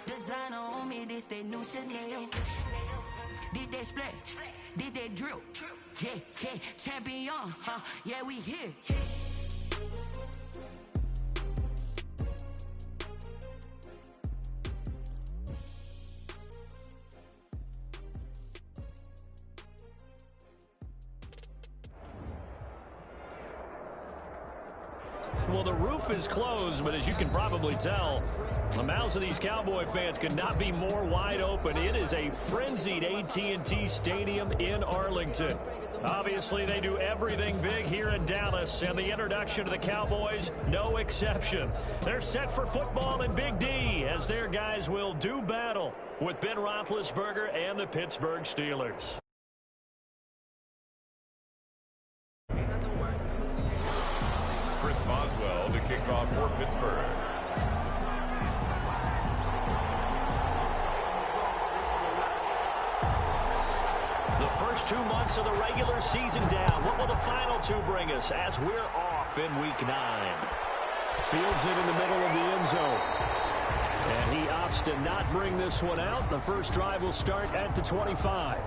Designer on me, this that new Chanel. This that splat, this that drill. Yeah, yeah, champion, huh? Yeah, we here. Well, the roof is closed, but as you can probably tell, the mouths of these Cowboy fans could not be more wide open. It is a frenzied AT&T Stadium in Arlington. Obviously, they do everything big here in Dallas, and the introduction to the Cowboys, no exception. They're set for football in Big D, as their guys will do battle with Ben Roethlisberger and the Pittsburgh Steelers. Chris Boswell to kick off for Pittsburgh. The first 2 months of the regular season down. What will the final two bring us as we're off in Week 9? Fields it in the middle of the end zone. And he opts to not bring this one out. The first drive will start at the 25.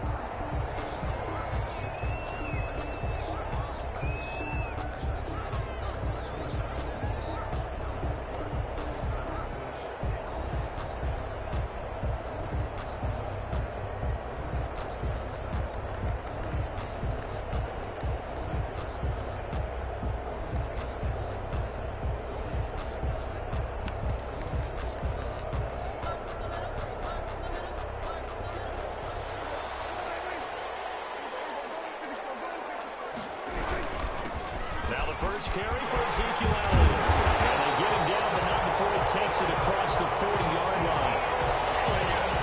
First carry for Ezekiel Elliott. And they get him down, but not before he takes it across the 40-yard line.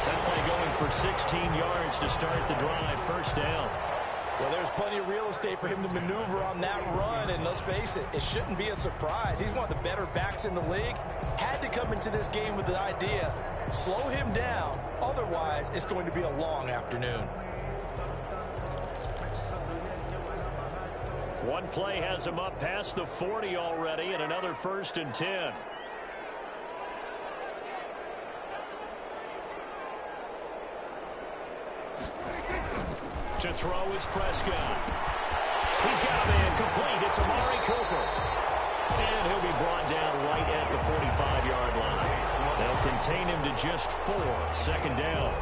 That play going for 16 yards to start the drive. First down. Well, there's plenty of real estate for him to maneuver on that run, and let's face it, it shouldn't be a surprise. He's one of the better backs in the league. Had to come into this game with the idea, slow him down, otherwise it's going to be a long afternoon. One play has him up past the 40 already, and another 1st and 10. To throw is Prescott. He's got a man complete. It's Amari Cooper. And he'll be brought down right at the 45-yard line. They'll contain him to just 4. Second down.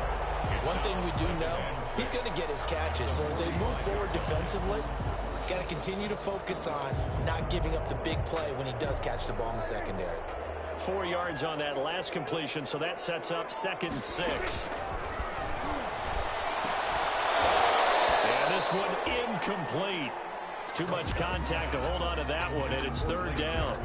One thing we do know, he's going to get his catches. So as they move forward defensively, got to continue to focus on not giving up the big play when he does catch the ball in the secondary. 4 yards on that last completion, so that sets up 2nd and 6. And this one incomplete. Too much contact to hold on to that one, and it's 3rd down.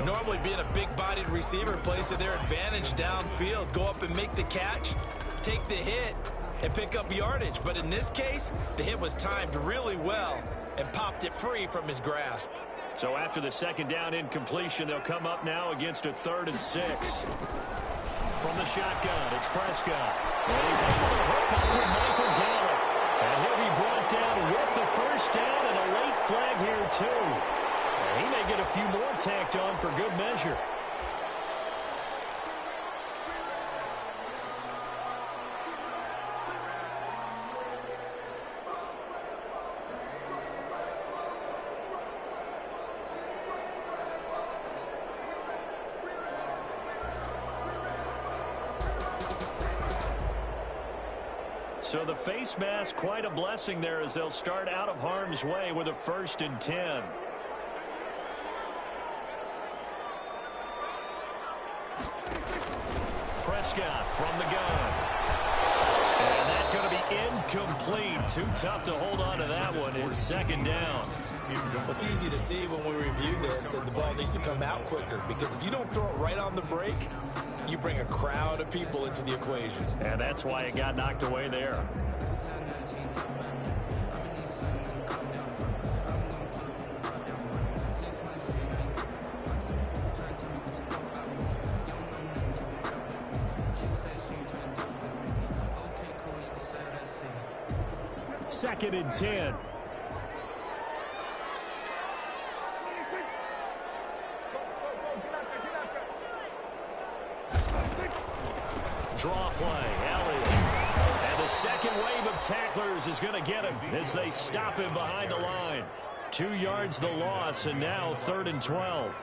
Normally being a big-bodied receiver plays to their advantage downfield. Go up and make the catch, take the hit, and pick up yardage. But in this case, the hit was timed really well and popped it free from his grasp. So after the 2nd down incompletion, they'll come up now against a 3rd and 6. From the shotgun, it's Prescott. And he's able to hook up with Michael Gallup. And he'll be brought down with the 1st down and a late flag here, too. And he may get a few more tacked on for good measure. So the face mask, quite a blessing there as they'll start out of harm's way with a 1st and 10. Prescott from the gun. And that's going to be incomplete. Too tough to hold on to that one. It's 2nd down. It's easy to see when we review this that the ball needs to come out quicker, because if you don't throw it right on the break, you bring a crowd of people into the equation. And that's why it got knocked away there. Second and 10. Draw play. Elliott. And the second wave of tacklers is going to get him as they stop him behind the line. 2 yards the loss, and now 3rd and 12.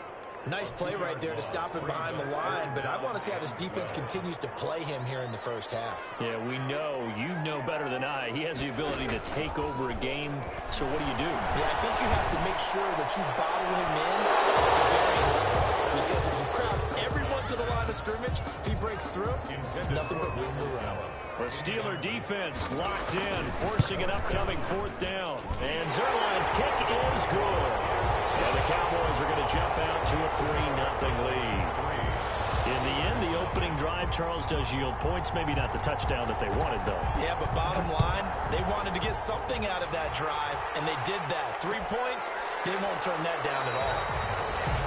Nice play right there to stop him behind the line, but I want to see how this defense continues to play him here in the first half. Yeah, we know. You know better than I. He has the ability to take over a game, so what do you do? Yeah, I think you have to make sure that you bottle him in at varying levels, because if you crowd everyone to the line of scrimmage, if he breaks through, there's nothing but room to run. The Steeler defense locked in, forcing an upcoming 4th down. And Zerline's kick is good. And the Cowboys are going to jump out to a 3-0 lead. In the end, the opening drive, Charles, does yield points. Maybe not the touchdown that they wanted, though. Yeah, but bottom line, they wanted to get something out of that drive, and they did that. 3 points, they won't turn that down at all.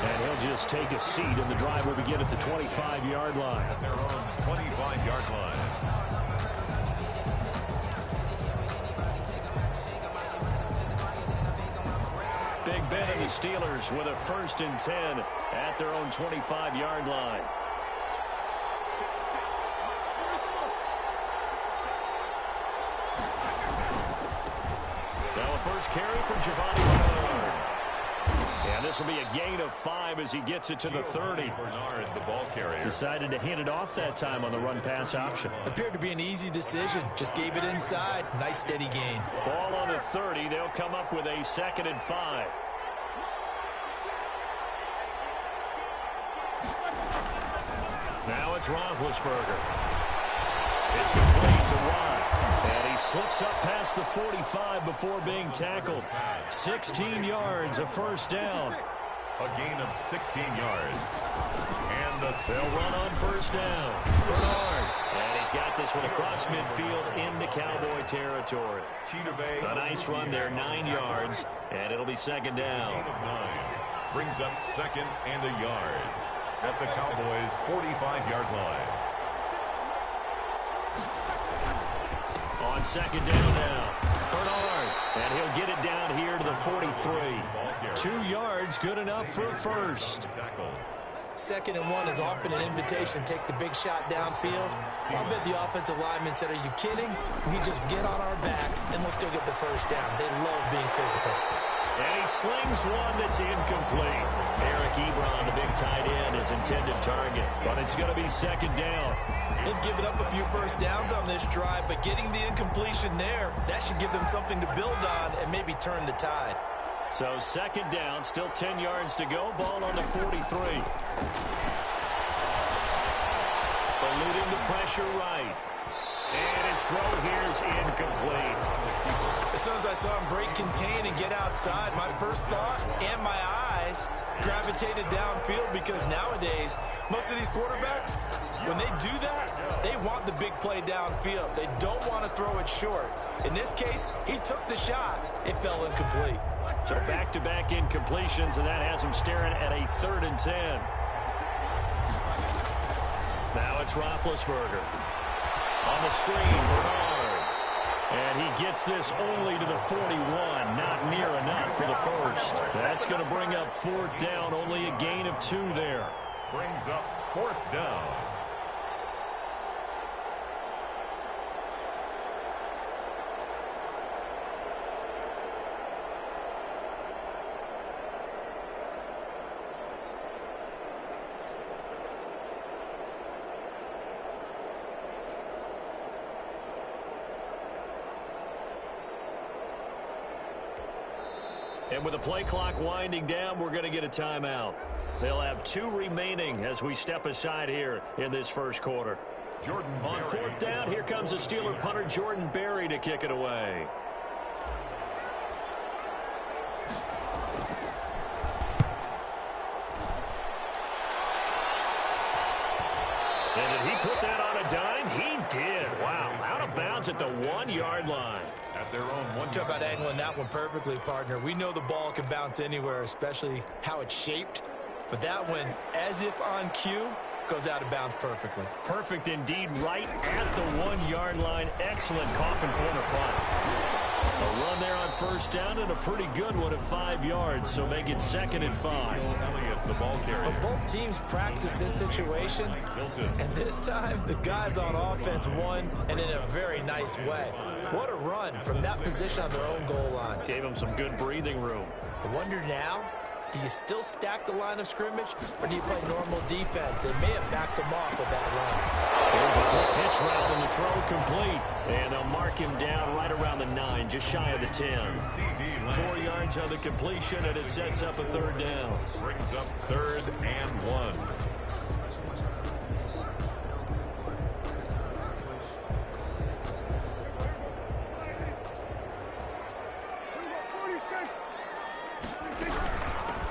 And he'll just take a seat, and the drive will begin at the 25-yard line. At their own 25-yard line. Big Ben and the Steelers with a 1st and 10 at their own 25-yard line. Now a first carry from Giovanni Bernard. And this will be a gain of 5 as he gets it to the 30. Bernard, the ball carrier. Decided to hand it off that time on the run-pass option. Appeared to be an easy decision. Just gave it inside. Nice steady gain. Ball on the 30. They'll come up with a 2nd and 5. Now it's Roethlisberger. It's complete to Watt. And he slips up past the 45 before being tackled. 16 yards, a 1st down. A gain of 16 yards. And the They'll run on 1st down. Bernard. And he's got this one across midfield into Cowboy territory. A nice run there, 9 yards. And it'll be 2nd down. Gain of 9. Brings up 2nd and a yard at the Cowboys' 45-yard line. On 2nd down now, Bernard, and he'll get it down here to the 43. 2 yards, good enough for a 1st. 2nd and 1 is often an invitation to take the big shot downfield. I bet the offensive lineman said, are you kidding? We just get on our backs and let's go get the 1st down. They love being physical. And he slings one that's incomplete. Eric Ebron, the big tight end, is intended target, but it's going to be 2nd down. They've given up a few 1st downs on this drive, but getting the incompletion there, that should give them something to build on and maybe turn the tide. So 2nd down, still 10 yards to go. Ball on the 43. Eluding the pressure right. And his throw here's incomplete. As soon as I saw him break contain and get outside, my first thought and my eyes gravitated downfield, because nowadays, most of these quarterbacks, when they do that, they want the big play downfield. They don't want to throw it short. In this case, he took the shot. It fell incomplete. So back-to-back incompletions, and that has him staring at a 3rd and 10. Now it's Roethlisberger. On the screen, Bernard. And he gets this only to the 41. Not near enough for the 1st. That's going to bring up 4th down. Only a gain of 2 there. Brings up 4th down. And with the play clock winding down, we're going to get a timeout. They'll have 2 remaining as we step aside here in this 1st quarter. Jordan On 4th down, here comes the Steeler punter Jordan Berry to kick it away. And did he put that on a dime? He did. Wow. Out of bounds at the 1-yard line. At their own 1 Talk about angling that one perfectly, partner. We know the ball can bounce anywhere, especially how it's shaped. But that one, as if on cue, Goes out of bounds perfectly. Perfect indeed, right at the 1-yard line. Excellent coffin corner punt. A run there on first down and a pretty good one at 5 yards, so make it 2nd and 5. Elliott, the ball carrier. But both teams practice this situation, and this time the guys on offense won, and in a very nice way. What a run from that position on their own goal line. Gave them some good breathing room. I wonder now, do you still stack the line of scrimmage, or do you play normal defense? They may have backed them off with that run. There's a quick hitch route and the throw complete. And they'll mark him down right around the 9, just shy of the 10. 4 yards on the completion, and it sets up a 3rd down. Brings up 3rd and 1.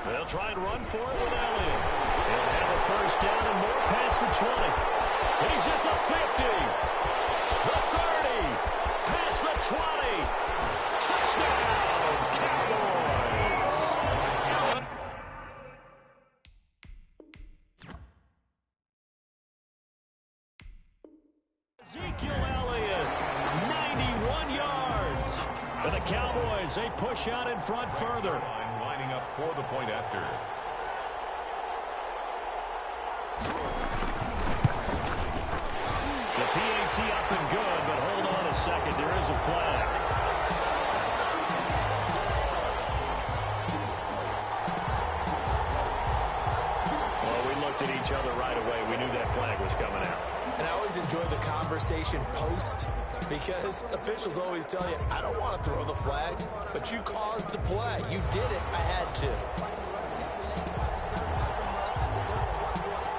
They'll try and run for it with Elliott. They'll have a first down and more past the 20. He's at the 50. The 30. Past the 20. Touchdown, Cowboys. Ezekiel Elliott, 91 yards. And the Cowboys, they push out in front further. Lining up for the point after. The PAT up and good, but hold on a second. There is a flag. Well, we looked at each other right away. We knew that flag was coming out. And I always enjoy the conversation post, because officials always tell you, I don't want to throw the flag, but you caused the play. You did it. I had to.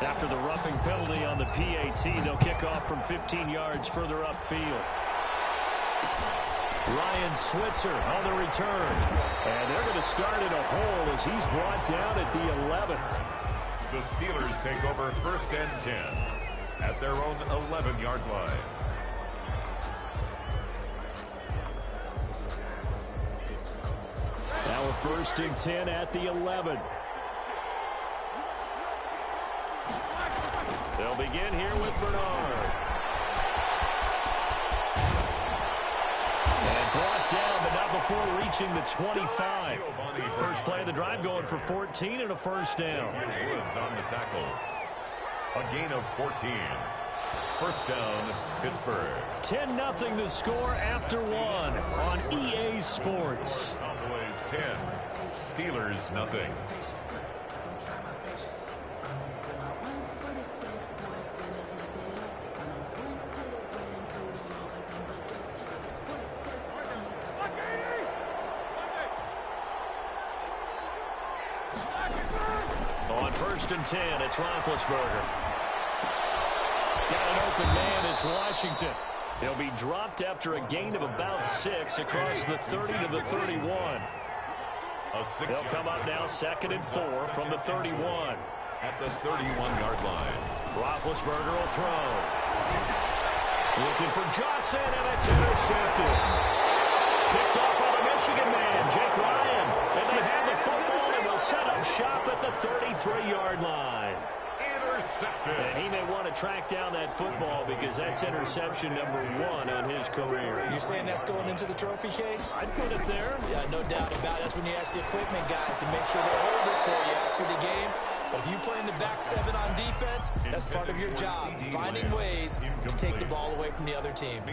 After the roughing penalty on the PAT, they'll kick off from 15 yards further upfield. Ryan Switzer on the return. And they're going to start in a hole as he's brought down at the 11. The Steelers take over 1st and 10 at their own 11-yard line. Now a 1st and 10 at the 11. They'll begin here with Bernard. And brought down, but not before reaching the 25. First play of the drive going for 14 and a first down. Woods on the tackle. A gain of 14. First down, Pittsburgh. 10-0 the score after 1 on EA Sports. Cowboys 10, Steelers nothing. On 1st and 10, it's Roethlisberger. Got an open man, it's Washington. He'll be dropped after a gain of about 6 across the 30 to the 31. They'll come up now 2nd and 4 from the 31. At the 31-yard line. Roethlisberger will throw. Looking for Johnson, and it's intercepted. Picked off by the Michigan man, Jake Ryan. And they have the football, and they'll set up shop at the 33-yard line. Intercepted. And he may want to track down that football because that's interception number 1 on his career. You're saying that's going into the trophy case? I'd put it there. Yeah, no doubt about it. That's when you ask the equipment guys to make sure they hold it for you after the game. But if you play in the back 7 on defense, that's part of your job, finding ways to take the ball away from the other team.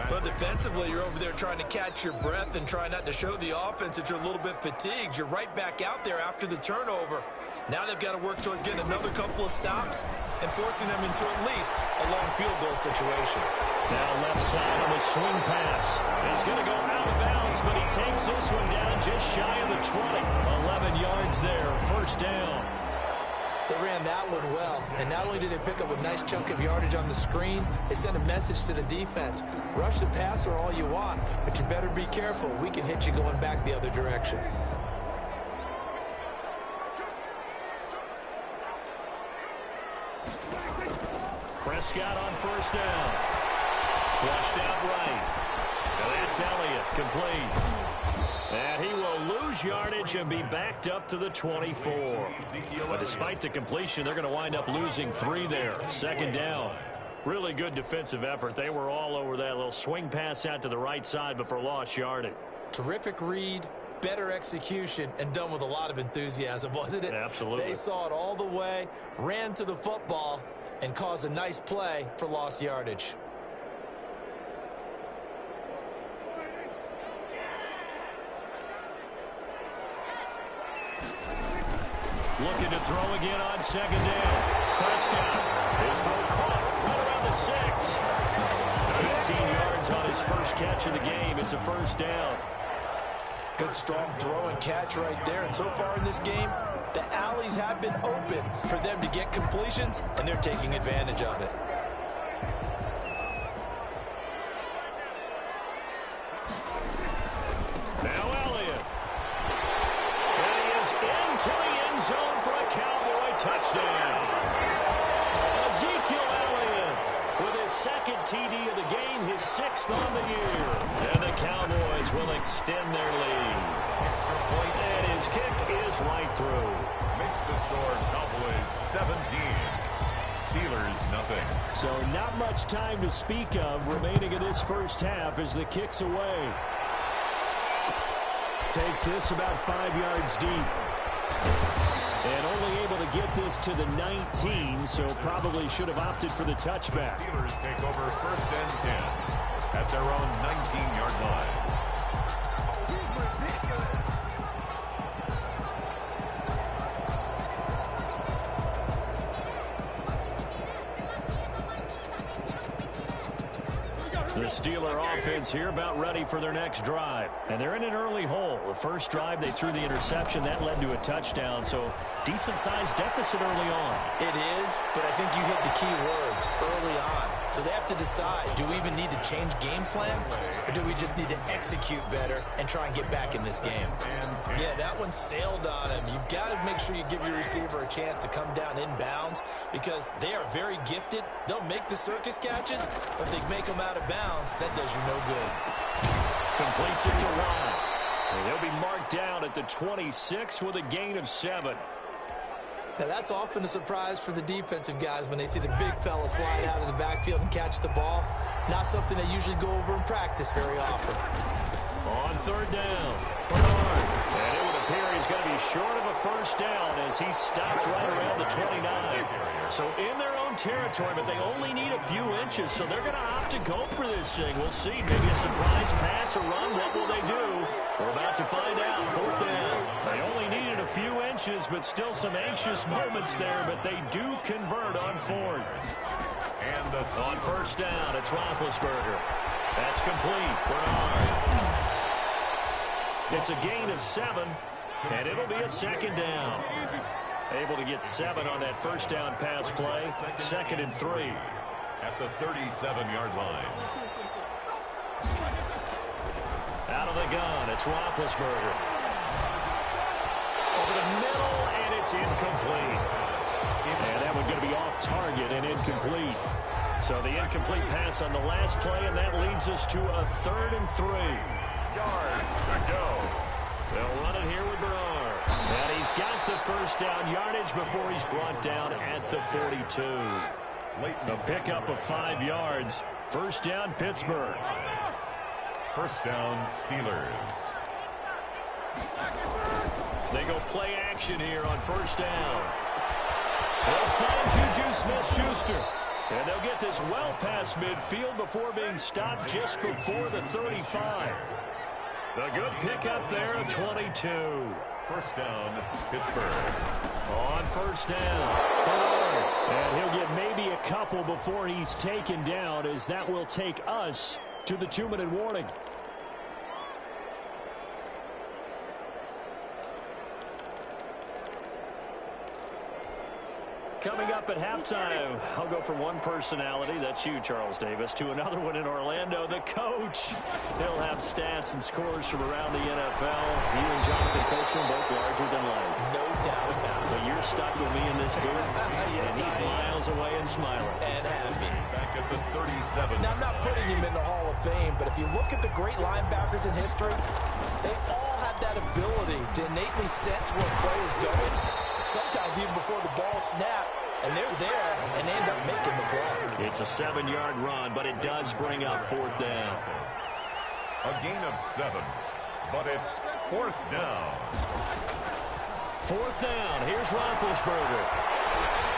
But defensively, you're over there trying to catch your breath and try not to show the offense that you're a little bit fatigued. You're right back out there after the turnover. Now they've got to work towards getting another couple of stops and forcing them into at least a long field goal situation. Now left side on the swing pass. He's going to go out of bounds, but he takes this one down just shy of the 20. 11 yards there, first down. They ran that one well, and not only did they pick up a nice chunk of yardage on the screen, they sent a message to the defense. Rush the passer all you want, but you better be careful. We can hit you going back the other direction. Prescott on first down. Flushed out right. And that's Elliott, complete. And he will lose yardage and be backed up to the 24. But despite the completion, they're going to wind up losing 3 there. Second down. Really good defensive effort. They were all over that little swing pass out to the right side before lost yardage. Terrific read, better execution, and done with a lot of enthusiasm, wasn't it? Absolutely. They saw it all the way, ran to the football, and caused a nice play for lost yardage. Looking to throw again on second down. Prescott, his throw caught right around the 6. 18 yards on his first catch of the game. It's a first down. Good, strong throw and catch right there. And so far in this game, the alleys have been open for them to get completions, and they're taking advantage of it. Now Elliott. And he is into the end zone for a Cowboy touchdown. Ezekiel Elliott with his second TD of the game, his 6th on the year. And the Cowboys will extend their lead. And his kick is right through. Makes the score Cowboys 17. Steelers nothing. So not much time to speak of remaining in this first half as the kick's away. Takes this about 5 yards deep. And only able to get this to the 19, so probably should have opted for the touchback. Steelers take over 1st and 10 at their own 19-yard line. The Steeler offense here about ready for their next drive. And they're in an early hole. The first drive, they threw the interception. That led to a touchdown. So decent-sized deficit early on. It is, but I think you hit the key words early on. So they have to decide, do we even need to change game plan? Or do we just need to execute better and try and get back in this game? Yeah, that one sailed on him. You've got to make sure you give your receiver a chance to come down inbounds because they are very gifted. They'll make the circus catches, but they make them out of bounds. That does you no good. Completes it to Watt. And he'll be marked down at the 26 with a gain of 7. Now, that's often a surprise for the defensive guys when they see the big fella slide out of the backfield and catch the ball. Not something they usually go over in practice very often. On 3rd down, Bernard. And it would appear he's going to be short of a first down as he stopped right around the 29. So in their own territory, but they only need a few inches, so they're going to opt to go for this thing. We'll see. Maybe a surprise pass, a run. What will they do? We're about to find out. 4th down. They only needed a few inches, but still some anxious moments there, but they do convert on 4th. And on 1st down, it's Roethlisberger. That's complete. Bernard. It's a gain of 7, and it'll be a 2nd down. Able to get 7 on that 1st down pass play. 2nd and 3. At the 37-yard line. Out of the gun, it's Roethlisberger. Over the middle, and it's incomplete. And that one's going to be off target and incomplete. So the incomplete pass on the last play, and that leads us to a 3rd and 3. Yards to go. They'll run it here with Bernard. And he's got the first down yardage before he's brought down at the 42. A pickup of 5 yards. 1st down, Pittsburgh. 1st down, Steelers. They go play action here on 1st down. They'll find Juju Smith-Schuster. And they'll get this well past midfield before being stopped just before the 35. A good pickup there at 22. 1st down, Pittsburgh. On 1st down, Bernard. And he'll get maybe a couple before he's taken down, as that will take us to the 2-minute warning. Coming up at halftime, I'll go from one personality, that's you, Charles Davis, to another one in Orlando, the coach. He'll have stats and scores from around the NFL. You and Jonathan Coachman both larger than life. No doubt about it. But you're stuck with me in this booth, Yes, and he's miles away and smiling. And happy. Back at the 7. Now, I'm not putting him in the Hall of Fame, but if you look at the great linebackers in history, they all have that ability to innately sense where play is going, sometimes even before the ball snaps, and they're there, and they end up making the play. It's a 7-yard run, but it does bring up 4th down. A gain of 7, but it's 4th down. 4th down. Here's Roethlisberger.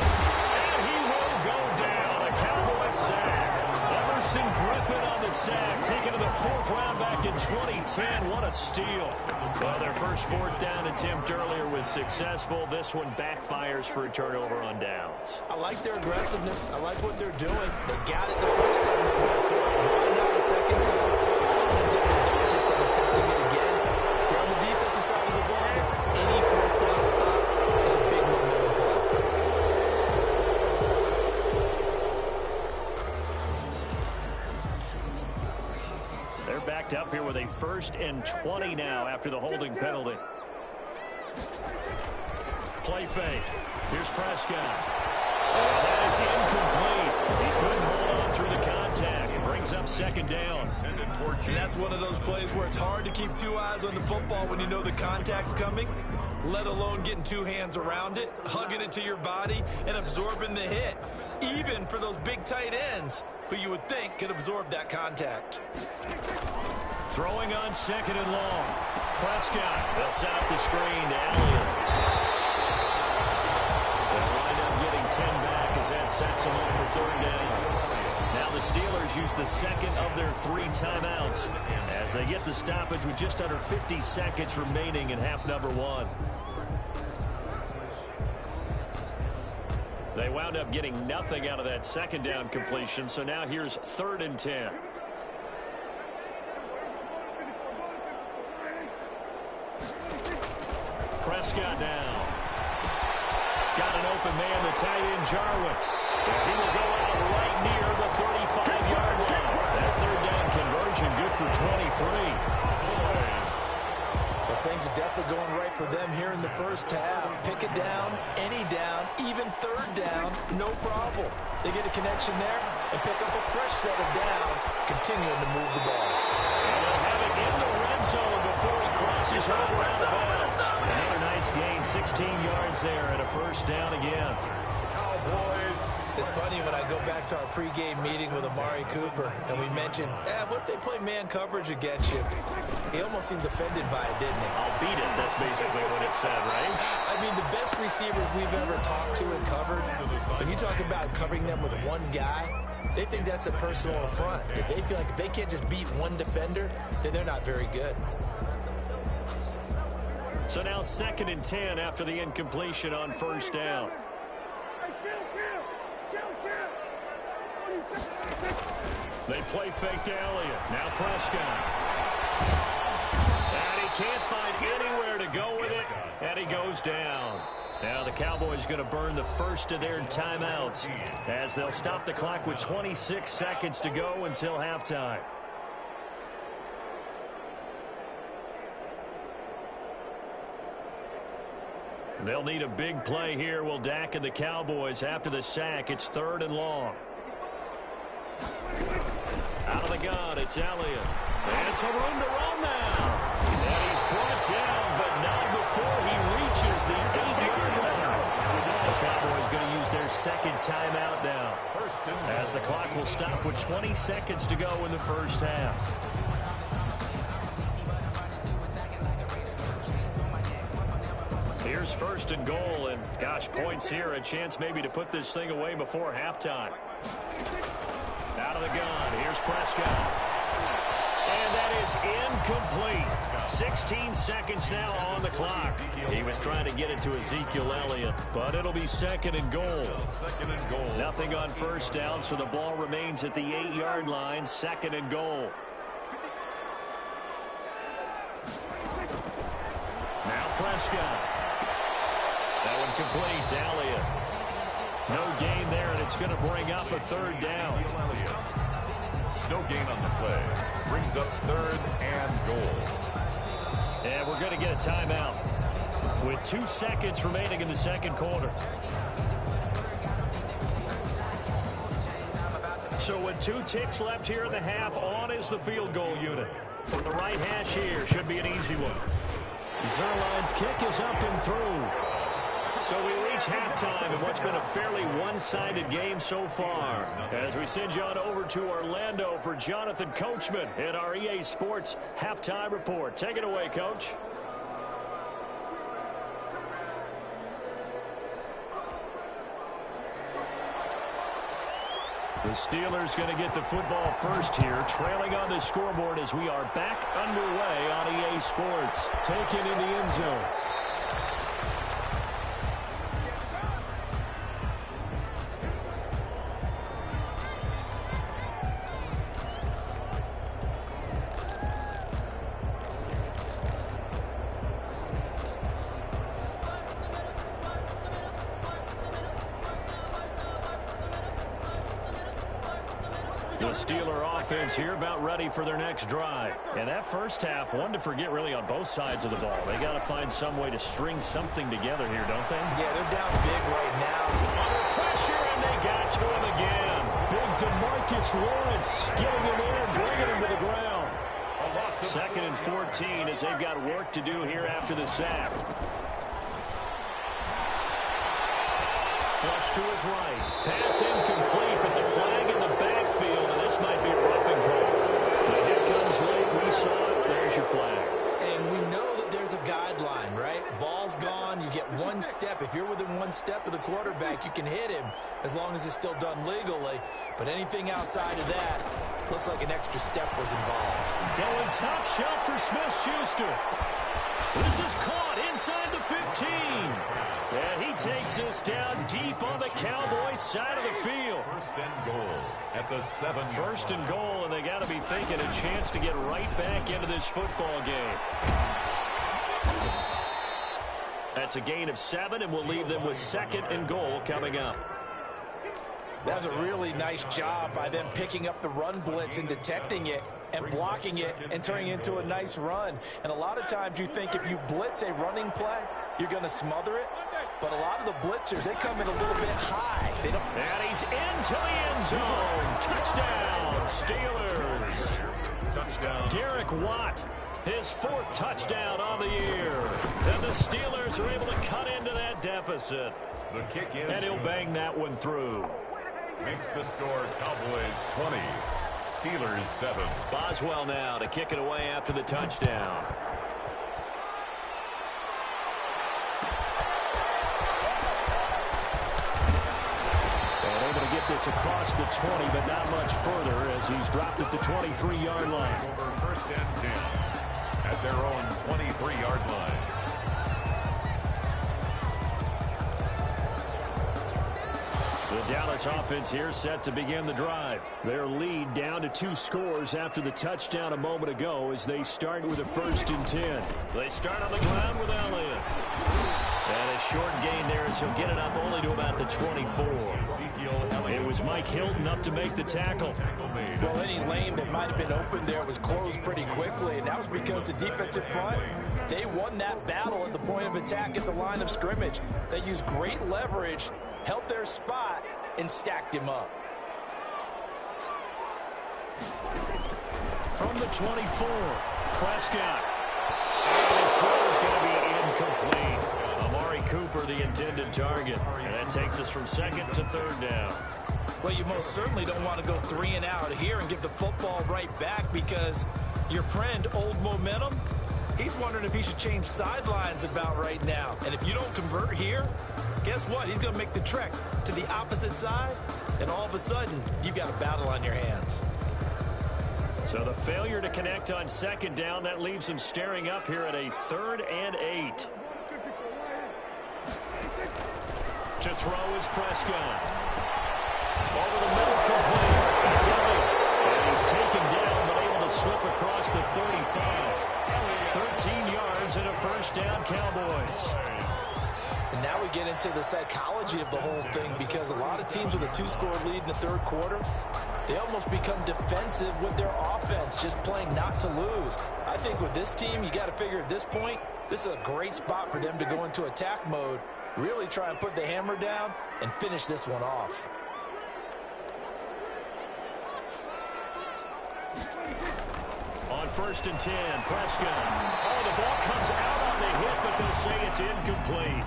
And he will go down. A Cowboys sack. Everson Griffin on the sack, taken to the 4th round back in 2010. What a steal. Well, their first 4th down attempt earlier was successful. This one backfires for a turnover on downs. I like their aggressiveness. I like what they're doing. They got it the first time they went for it. Why not a second time? I don't think they'll be daunted from attempting it again. If you're on the defensive side of the ball, any 4th down stop is a big momentum play. They're backed up here with a 1st and 20 now after the holding penalty. Play fake. Here's Prescott. And that is incomplete. He couldn't hold on through the contact. It brings up 2nd down. And that's one of those plays where it's hard to keep 2 eyes on the football when you know the contact's coming, let alone getting 2 hands around it, hugging it to your body, and absorbing the hit, even for those big tight ends who you would think could absorb that contact. Throwing on 2nd and long. Prescott. They'll set up the screen to Elliott. They'll wind up getting 10 back as that sets them up for 3rd down. Now the Steelers use the 2nd of their 3 timeouts as they get the stoppage with just under 50 seconds remaining in half number 1. They wound up getting nothing out of that 2nd down completion, so now here's 3rd and 10. Prescott now. Got an open man, the tight end, Jarwin. He will go out right near the 35-yard line. That 3rd down conversion good for 23. Well, things are definitely going right for them here in the first half. Pick it down, any down, even 3rd down, no problem. They get a connection there and pick up a fresh set of downs, continuing to move the ball. And they'll have it in the red zone before he crosses over out of bounds. Another nice gain, 16 yards there, and a 1st down again. It's funny when I go back to our pregame meeting with Amari Cooper and we mentioned, what if they play man coverage against you? He almost seemed offended by it, didn't he? I'll beat it. That's basically what it said, right? I mean, the best receivers we've ever talked to and covered, when you talk about covering them with one guy, they think that's a personal affront. If they feel like if they can't just beat one defender, then they're not very good. So now 2nd and 10 after the incompletion on 1st down. They play fake to Elliott. Now Prescott. And he can't find anywhere to go with it. And he goes down. Now the Cowboys going to burn the 1st of their timeouts as they'll stop the clock with 26 seconds to go until halftime. They'll need a big play here. Will Dak and the Cowboys after the sack. It's 3rd and long. Out of the gun, it's Elliott. And some room to run now. And he's brought down, but not before he reaches the 8-yard line. The Cowboys going to use their 2nd timeout now, as the clock will stop with 20 seconds to go in the first half. Here's 1st and goal, and gosh, points here, a chance maybe to put this thing away before halftime. Out of the gun, here's Prescott. And that is incomplete. 16 seconds now on the clock. He was trying to get it to Ezekiel Elliott, but it'll be 2nd and goal. Nothing on 1st down, so the ball remains at the 8-yard line, 2nd and goal. Now Prescott. That one complete to Elliott. No gain there, and it's going to bring up a 3rd down. No gain on the play. Brings up 3rd and goal. And we're going to get a timeout with 2 seconds remaining in the 2nd quarter. So with 2 ticks left here in the half, on is the field goal unit. From the right hash here, should be an easy one. Zerline's kick is up and through. So we reach halftime in what's been a fairly one-sided game so far. As we send you on over to Orlando for Jonathan Coachman in our EA Sports Halftime Report. Take it away, Coach. The Steelers going to get the football first here, trailing on the scoreboard as we are back underway on EA Sports. Taken in the end zone. The Steeler offense here about ready for their next drive. And that first half, one to forget really on both sides of the ball. They got to find some way to string something together here, don't they? Yeah, they're down big right now. Under pressure, and they got to him again. Big DeMarcus Lawrence getting him in, bringing him to the ground. 2nd and 14 as they've got work to do here after the sack. Flush to his right. Pass incomplete, but the flag in the backfield, and this might be a roughing call. The hit comes late. We saw it. There's your flag. And we know that there's a guideline, right? Ball's gone. You get 1 step. If you're within 1 step of the quarterback, you can hit him as long as it's still done legally. But anything outside of that looks like an extra step was involved. Going top shelf for Smith-Schuster. This is caught inside the 15. And he takes this down deep on the Cowboys side of the field. 1st and goal at the 7. 1st and goal, and they got to be thinking a chance to get right back into this football game. That's a gain of 7, and we'll leave them with 2nd and goal coming up. That was a really nice job by them picking up the run blitz and detecting it and blocking it and turning it into a nice run. And a lot of times you think if you blitz a running play, you're going to smother it. But a lot of the blitzers, they come in a little bit high. They don't. And he's into the end zone. Touchdown, Steelers. Touchdown. Derek Watt, his 4th touchdown on the year. And the Steelers are able to cut into that deficit. The kick is And he'll good. bang that one through. Makes the score Cowboys 20, Steelers 7. Boswell now to kick it away after the touchdown. And able to get this across the 20, but not much further as he's dropped at the 23-yard line. Over 1st and 10 at their own 23-yard line. The Dallas offense here set to begin the drive. Their lead down to 2 scores after the touchdown a moment ago as they start with a 1st and 10. They start on the ground with Elliott. And a short gain there as he'll get it up only to about the 24. It was Mike Hilton up to make the tackle. Well, any lane that might have been open there was closed pretty quickly, and that was because the defensive front, they won that battle at the point of attack at the line of scrimmage. They used great leverage, held their spot, and stacked him up. From the 24, Prescott. And his throw is going to be incomplete. Amari Cooper, the intended target. And that takes us from 2nd to 3rd down. Well, you most certainly don't want to go 3 and out here and give the football right back because your friend, Old Momentum, he's wondering if he should change sidelines about right now. And if you don't convert here, guess what? He's going to make the trek to the opposite side, and all of a sudden, you've got a battle on your hands. So the failure to connect on 2nd down, that leaves him staring up here at a 3rd and 8. To throw is Prescott. Over the middle, complete. That's Elliott. And he's taken down, but able to slip across the 35. 13 yards and a 1st down, Cowboys. And now we get into the psychology of the whole thing because a lot of teams with a 2-score lead in the 3rd quarter, they almost become defensive with their offense, just playing not to lose. I think with this team, you got to figure at this point, this is a great spot for them to go into attack mode, really try and put the hammer down and finish this one off. 1st and 10. Prescott. Oh, the ball comes out on the hit, but they'll say it's incomplete.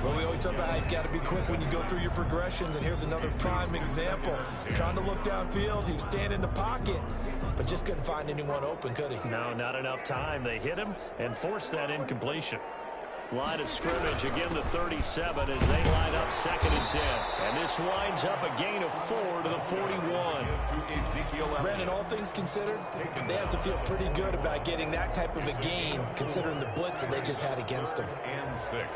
Well, we always talk about how you've got to be quick when you go through your progressions, and here's another prime example. Trying to look downfield, he was standing in the pocket, but just couldn't find anyone open, could he? No, not enough time. They hit him and forced that incompletion. Line of scrimmage, again the 37 as they line up 2nd and 10. And this winds up a gain of 4 to the 41. Brandon, all things considered, they have to feel pretty good about getting that type of a gain, considering the blitz that they just had against them. And 6.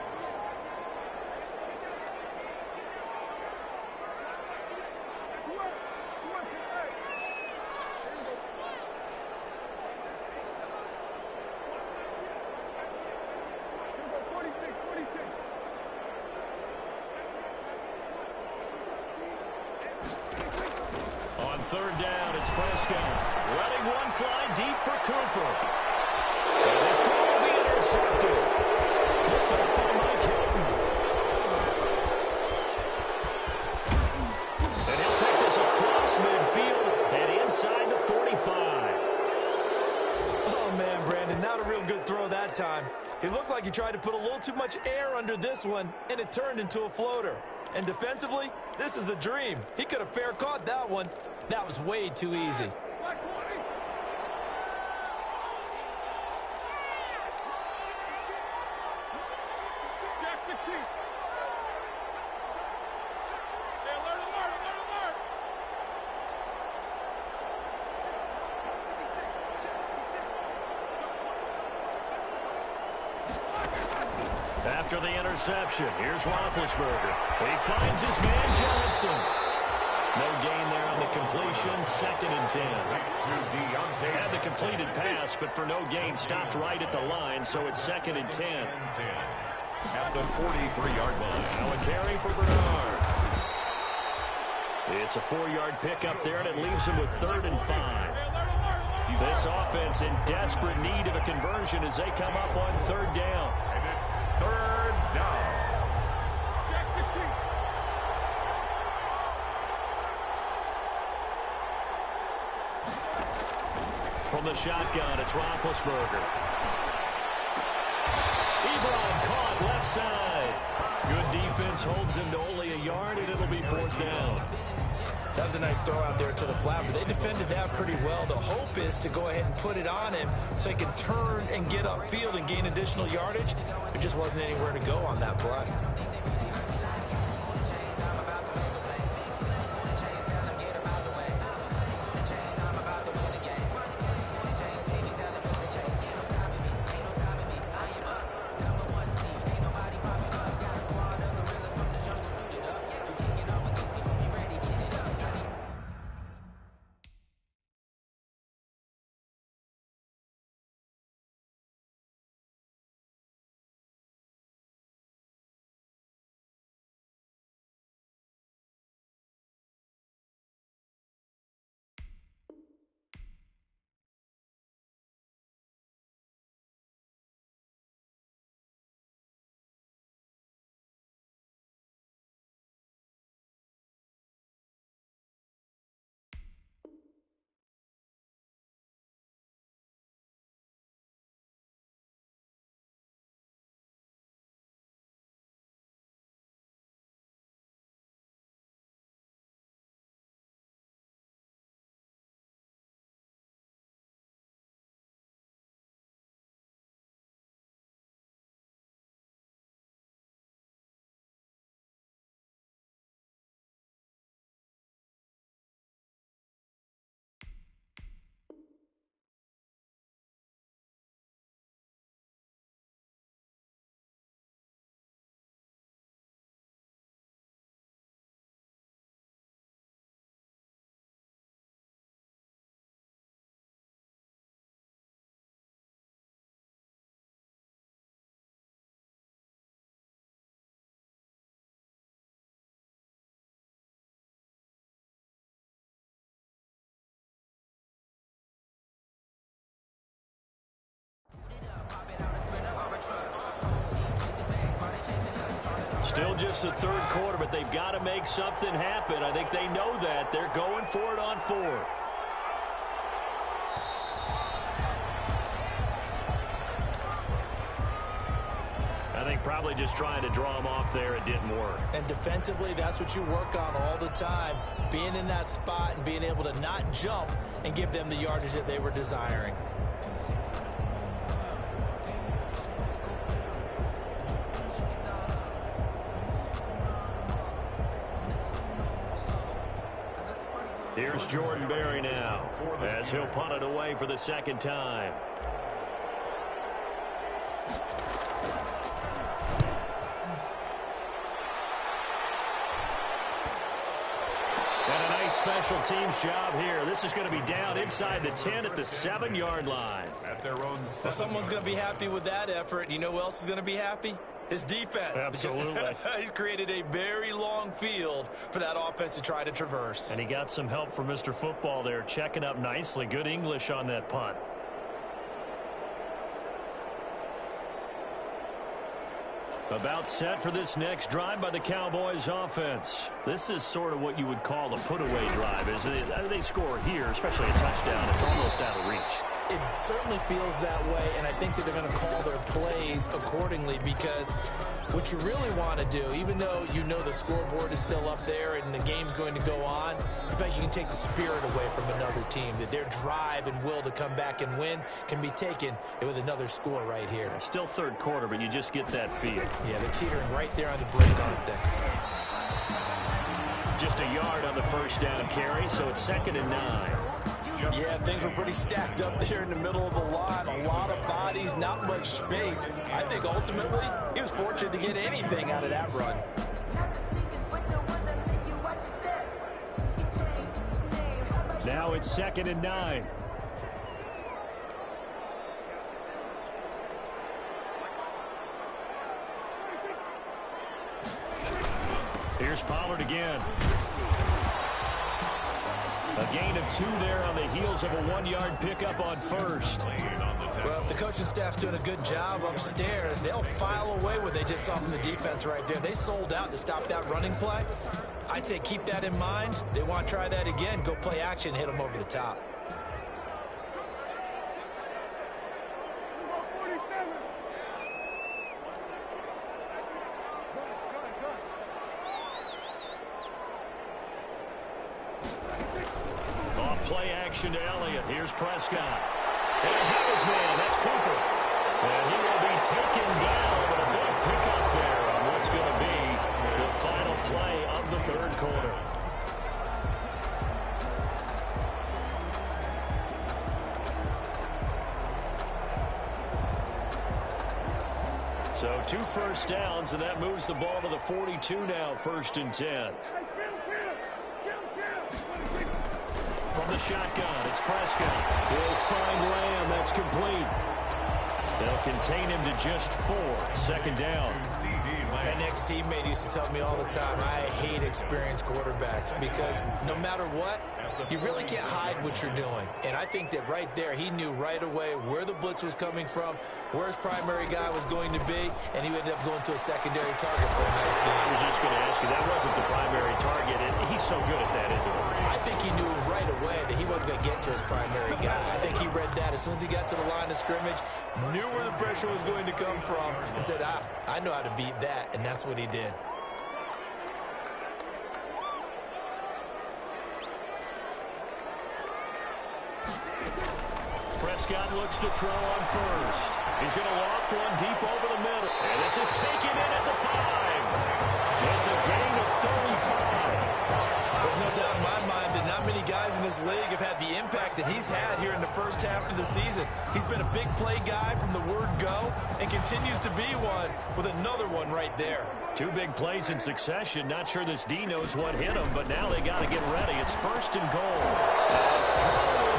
On 3rd down, it's Prescott. Letting one fly deep for Cooper. And this time will be intercepted. Picked up by Mike Hilton. And he'll take this across midfield and inside the 45. Oh, man, Brandon, not a real good throw that time. It looked like he tried to put a little too much air under this one, and it turned into a floater. And defensively, this is a dream. He could have fair caught that one. That was way too easy. After the interception, here's Roethlisberger. He finds his man Johnson. No gain there on the completion, 2nd and 10. Had the completed pass, but for no gain, stopped right at the line, so it's 2nd and 10. At the 43-yard line. Now a carry for Bernard. It's a 4-yard pickup there, and it leaves him with 3rd and 5. This offense in desperate need of a conversion as they come up on 3rd down. And it's 3rd down. From the shotgun, it's Roethlisberger. Ebron caught left side. Good defense holds him to only a yard, and it'll be 4th down. That was a nice throw out there to the flat, but they defended that pretty well. The hope is to go ahead and put it on him so he can turn and get upfield and gain additional yardage. There just wasn't anywhere to go on that play. Still just the 3rd quarter, but they've got to make something happen. I think they know that. They're going for it on 4th. Probably just trying to draw him off there. It didn't work. And defensively, that's what you work on all the time. Being in that spot and being able to not jump and give them the yardage that they were desiring. Here's Jordan Berry now as he'll punt it away for the second time. And a nice special teams job here. This is going to be down inside the 10 at the 7-yard line. At their own well, someone's going to be happy with that effort. You know who else is going to be happy? His defense. Absolutely. He's created a very long field for that offense to try to traverse. And he got some help from Mr. Football there, checking up nicely. Good English on that punt. About set for this next drive by the Cowboys offense. This is sort of what you would call a put-away drive, isn't it? They score here, especially a touchdown. It's almost out of reach. It certainly feels that way, and I think that they're going to call their plays accordingly, because what you really want to do, even though you know the scoreboard is still up there and the game's going to go on, in fact, you can take the spirit away from another team, that their drive and will to come back and win can be taken with another score right here. Still third quarter, but you just get that feel. Yeah, they're teetering right there on the brink, aren't they? Just a yard on the first down carry, so it's 2nd and 9. Yeah, things were pretty stacked up there in the middle of the line. A lot of bodies, not much space. I think ultimately he was fortunate to get anything out of that run. Now it's 2nd and 9. Here's Pollard again. A gain of 2 there on the heels of a 1-yard pickup on first. Well, if the coaching staff's doing a good job upstairs, they'll file away what they just saw from the defense right there. They sold out to stop that running play. I'd say keep that in mind. They want to try that again. Go play action, hit them over the top. Play action to Elliott. Here's Prescott. And a hit his man. That's Cooper. And he will be taken down with a big pickup there on what's going to be the final play of the third quarter. So 2 first downs, and that moves the ball to the 42 now, 1st and 10. From the shotgun, it's Prescott. He'll find Lamb. That's complete. They'll contain him to just 4. 2nd down. My next teammate used to tell me all the time, I hate experienced quarterbacks, because no matter what, you really can't hide what you're doing. And I think that right there, he knew right away where the blitz was coming from, where his primary guy was going to be, and he ended up going to a secondary target for a nice game. I was just going to ask you, that wasn't the primary target, and he's so good at that, isn't he? I think he knew right away that he wasn't going to get to his primary guy. I think he read that as soon as he got to the line of scrimmage, knew where the pressure was going to come from, and said, I know how to beat that, and that's what he did. Prescott looks to throw on first. He's going to loft one deep over the middle. And this is taken in at the 5. It's a gain of 35. There's no doubt in my mind that not many guys in this league have had the impact that he's had here in the first half of the season. He's been a big play guy from the word go and continues to be one with another one right there. 2 big plays in succession. Not sure this D knows what hit him, but now they got to get ready. It's 1st and goal.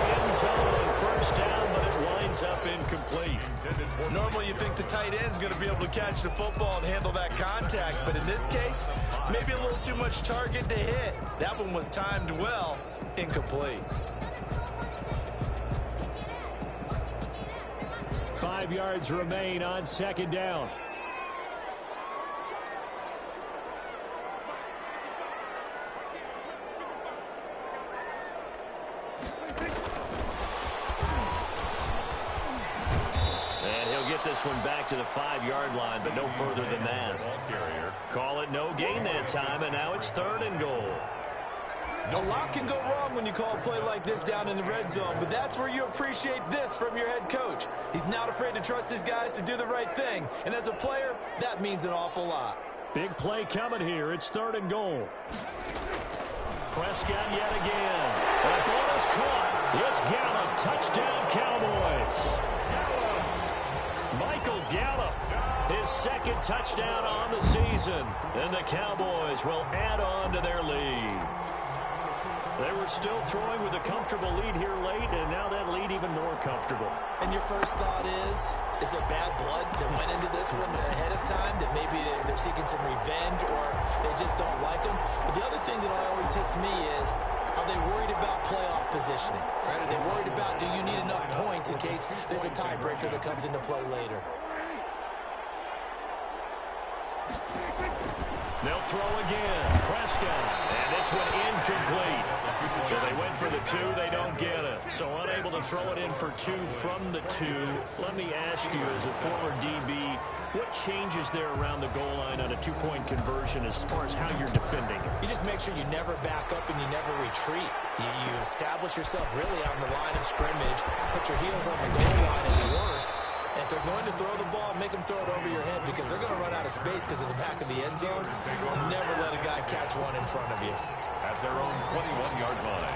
End zone, 1st down, but it winds up incomplete. Normally you think the tight end's going to be able to catch the football and handle that contact, but in this case, maybe a little too much target to hit. That one was timed well, incomplete. 5 yards remain on 2nd down. this one back to the 5-yard line, but no further than that. Call it no gain that time, and now it's 3rd and goal. A lot can go wrong when you call a play like this down in the red zone, but that's where you appreciate this from your head coach. He's not afraid to trust his guys to do the right thing, and as a player, that means an awful lot. Big play coming here. It's 3rd and goal. Prescott yet again. That ball is caught. It's Gallup. Touchdown, Cowboys. Michael Gallup, his 2nd touchdown on the season. And the Cowboys will add on to their lead. They were still throwing with a comfortable lead here late, and now that lead even more comfortable. And your first thought is there bad blood that went into this one ahead of time, that maybe they're seeking some revenge or they just don't like them? But the other thing that always hits me is, are they worried about playoff positioning? Right? Are they worried about, do you need enough points in case there's a tiebreaker that comes into play later? They'll throw again. Prescott. And this one incomplete. So they went for the 2. They don't get it. So unable to throw it in for 2 from the 2. Let me ask you, as a former DB, what changes there around the goal line on a 2-point conversion as far as how you're defending? You just make sure you never back up and you never retreat. You establish yourself really on the line of scrimmage, put your heels on the goal line at worst. And if they're going to throw the ball, make them throw it over your head because they're going to run out of space because in the back of the end zone, never let a guy catch one in front of you. At their own 21-yard line.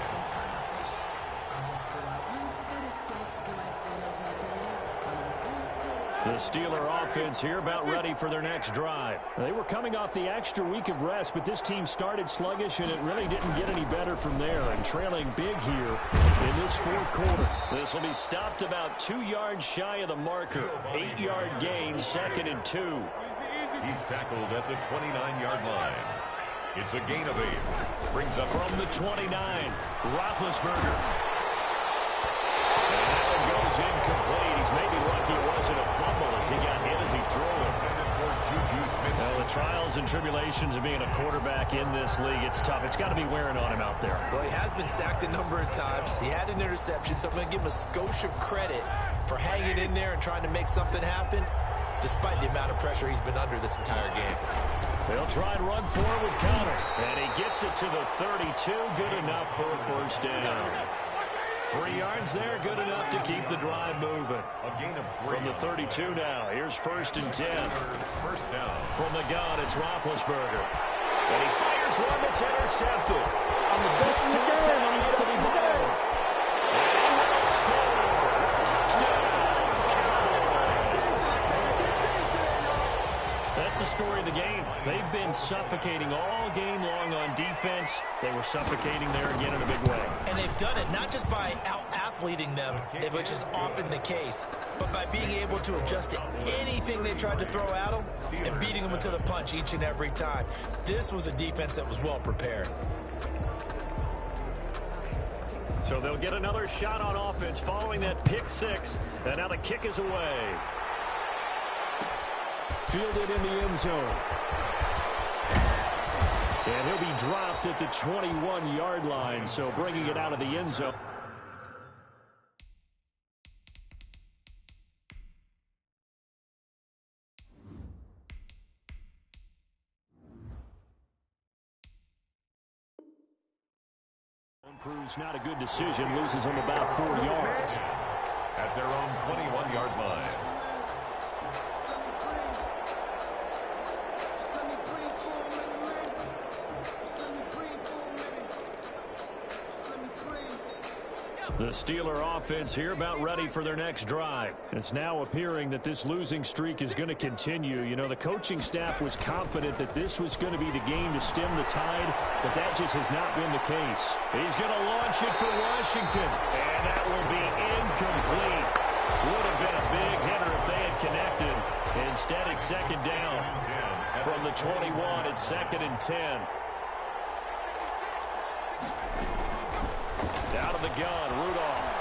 The Steeler offense here about ready for their next drive. They were coming off the extra week of rest, but this team started sluggish, and it really didn't get any better from there, and trailing big here in this 4th quarter. This will be stopped about 2 yards shy of the marker. 8-yard gain, 2nd and 2. He's tackled at the 29-yard line. It's a gain of 8. Brings up from the 29, Roethlisberger. And that one goes incomplete. He's maybe lucky it wasn't a fumble as he got hit as he threw it. Well, the trials and tribulations of being a quarterback in this league, it's tough. It's got to be wearing on him out there. Well, he has been sacked a number of times. He had an interception, so I'm going to give him a skosh of credit for hanging in there and trying to make something happen, despite the amount of pressure he's been under this entire game. They'll try and run forward with Connor. And he gets it to the 32. Good enough for a 1st down. 3 yards there, good enough to keep the drive moving. A gain of 3. From the 32 now, here's 1st and 10. 1st down. From the gun, it's Roethlisberger. And he fires one that's intercepted. I'm the best in the game. I'm the best in the game. And he will score. Touchdown, Cowboys. That's the story of the game. They've been suffocating all game long on defense. They were suffocating there again in a big way. And they've done it not just by out-athleting them, which is often the case, but by being able to adjust to anything they tried to throw at them and beating them to the punch each and every time. This was a defense that was well prepared. So they'll get another shot on offense following that pick 6. And now the kick is away. Fielded in the end zone. And he'll be dropped at the 21-yard line, so bringing it out of the end zone. Proves not a good decision, loses him about 4 yards. At their own 21-yard line. The Steeler offense here about ready for their next drive. It's now appearing that this losing streak is going to continue. You know, the coaching staff was confident that this was going to be the game to stem the tide, but that just has not been the case. He's going to launch it for Washington, and that will be incomplete. Would have been a big hitter if they had connected. Instead, it's 2nd down. From the 21, it's 2nd and 10. Out of the gun, Rudolph.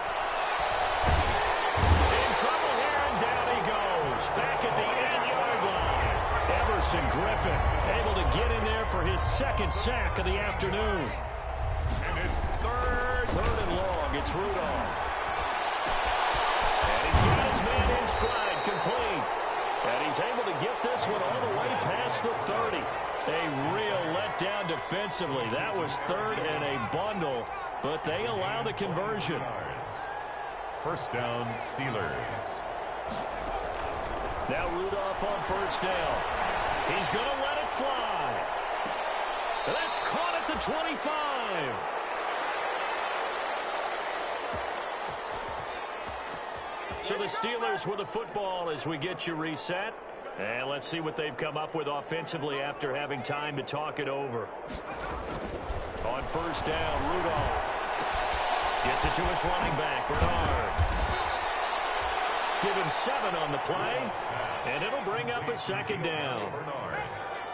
In trouble here, and down he goes. Back at the 8-yard line. Everson Griffin able to get in there for his 2nd sack of the afternoon. And it's 3rd and long. It's Rudolph. And he's got his man in stride, complete. And he's able to get this one all the way past the 30. A real letdown defensively. That was third and a bundle, but they allow the conversion. First down, Steelers. Now Rudolph on first down. He's going to let it fly. That's caught at the 25. So the Steelers with the football as we get you reset. And let's see what they've come up with offensively after having time to talk it over. On first down, Rudolph gets it to his running back, Bernard. Give him 7 on the play, and it'll bring up a second down.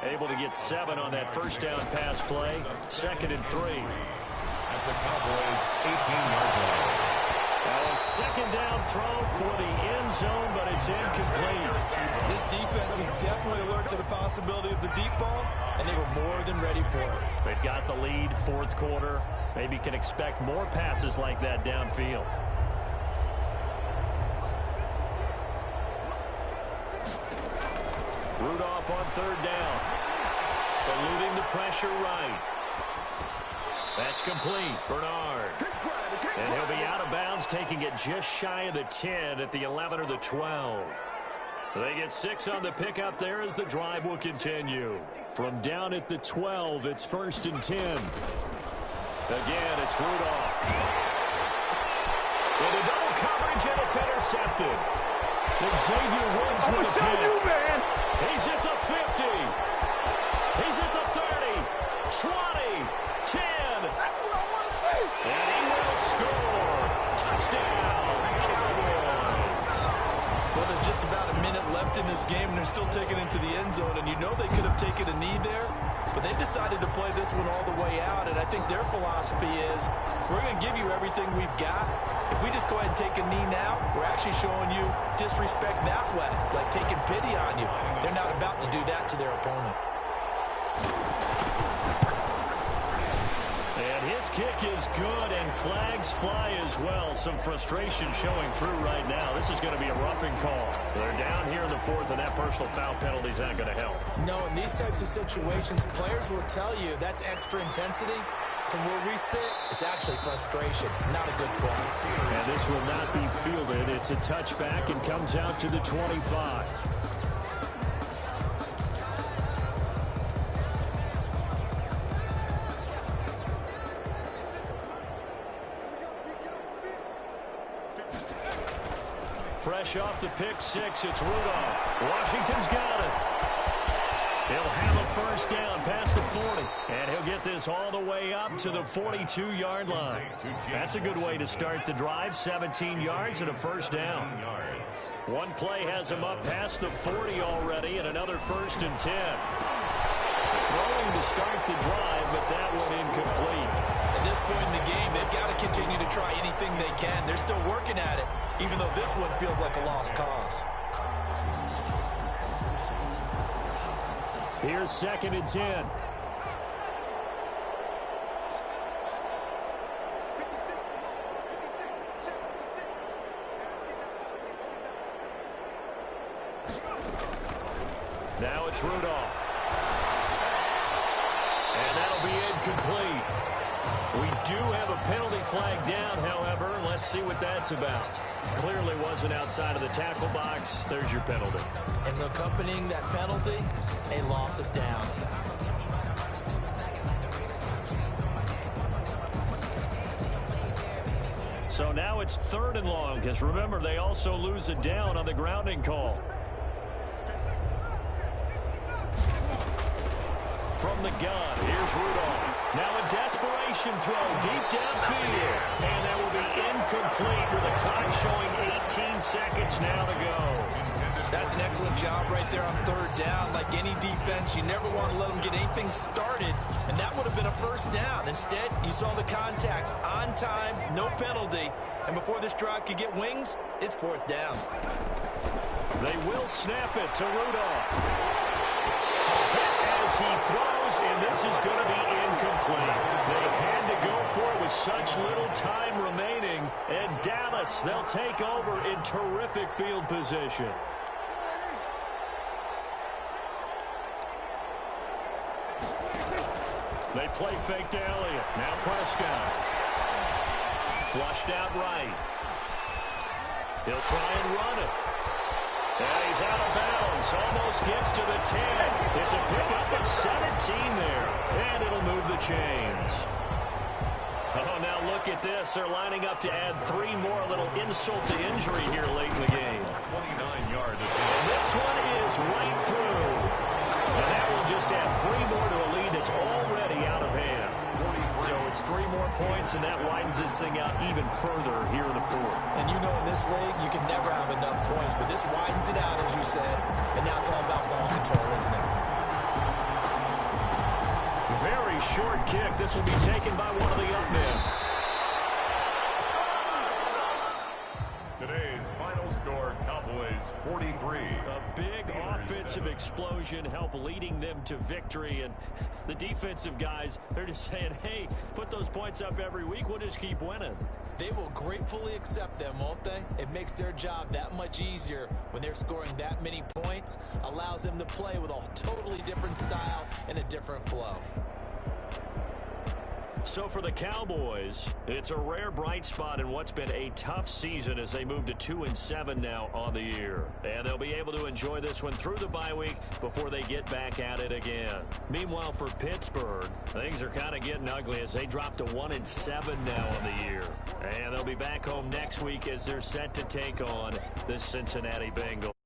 Able to get 7 on that first down pass play. 2nd and 3. At the Cowboys' 18-yard line. Now a second down throw for the end zone, but it's incomplete. This defense was definitely alert to the possibility of the deep ball, and they were more than ready for it. They've got the lead, 4th quarter. Maybe can expect more passes like that downfield. Rudolph on 3rd down. Eluding the pressure right. That's complete. Bernard. And he'll be out of bounds, taking it just shy of the 10 at the 11 or the 12. They get 6 on the pickup there as the drive will continue. From down at the 12, it's 1st and 10. Again, it's Rudolph. Into double coverage, and it's intercepted. Xavier Woods with a pick. He's at the 50. He's at the 30. 20. 10. And he will score. Touchdown, Cowboys. Well, there's just about a minute left in this game, and they're still taking it to the end zone. And you know they could have taken a knee there, but they decided to play this one all the way out. And I think their philosophy is, we're going to give you everything we've got. If we just go ahead and take a knee now, we're actually showing you disrespect that way, like taking pity on you. They're not about to do that to their opponent. And his kick is good, and flags fly as well. Some frustration showing through right now. This is going to be a roughing call. They're down here in the 4th, and that personal foul penalty is not going to help. No, in these types of situations, players will tell you that's extra intensity. From where we sit, it's actually frustration, not a good play. And this will not be fielded. It's a touchback and comes out to the 25. Fresh off the pick 6, it's Rudolph. Washington's got it. He'll have a first down past the 40. And he'll get this all the way up to the 42-yard line. That's a good way to start the drive. 17 yards and a first down. One play has him up past the 40 already, and another 1st and 10. Throwing to start the drive, but that one incomplete. At this point in the game, they've got to continue to try anything they can. They're still working at it, even though this one feels like a lost cause. Here's 2nd and 10. Now it's Rudolph. And that'll be incomplete. We do have a penalty flag down, however. Let's see what that's about. Clearly wasn't outside of the tackle box. There's your penalty. And accompanying that penalty, a loss of down. So now it's 3rd and long, because remember, they also lose a down on the grounding call. From the gun, here's Rudolph. Now a desperation throw deep downfield. And that will be incomplete with the clock showing 18 seconds now to go. That's an excellent job right there on 3rd down. Like any defense, you never want to let them get anything started, and that would have been a first down. Instead, you saw the contact on time, no penalty, and before this drive could get wings, it's 4th down. They will snap it to Rudolph. As he throws, and this is going to be incomplete. They had to go for it with such little time remaining, and Dallas, they'll take over in terrific field position. play fake to Elliott. Now Prescott. Flushed out right. He'll try and run it. And he's out of bounds. Almost gets to the 10. It's a pickup of 17 there. And it'll move the chains. Oh, now look at this. They're lining up to add 3 more. A little insult to injury here late in the game. 29-yard attempt. And this one is right through. And that will just add 3 more to a lead that's already out of hand. So it's 3 more points, and that widens this thing out even further here in the 4th. And you know in this league, you can never have enough points, but this widens it out, as you said. And now it's all about ball control, isn't it? Very short kick. This will be taken by one of the up men. Today's final score, Cowboys 43. A big offensive explosion helped leading them to victory. And the defensive guys, they're just saying, hey, put those points up every week. We'll just keep winning. They will gratefully accept them, won't they? It makes their job that much easier when they're scoring that many points. Allows them to play with a totally different style and a different flow. So for the Cowboys, it's a rare bright spot in what's been a tough season as they move to 2-7 now on the year. And they'll be able to enjoy this one through the bye week before they get back at it again. Meanwhile, for Pittsburgh, things are kind of getting ugly as they drop to 1-7 now on the year. And they'll be back home next week as they're set to take on the Cincinnati Bengals.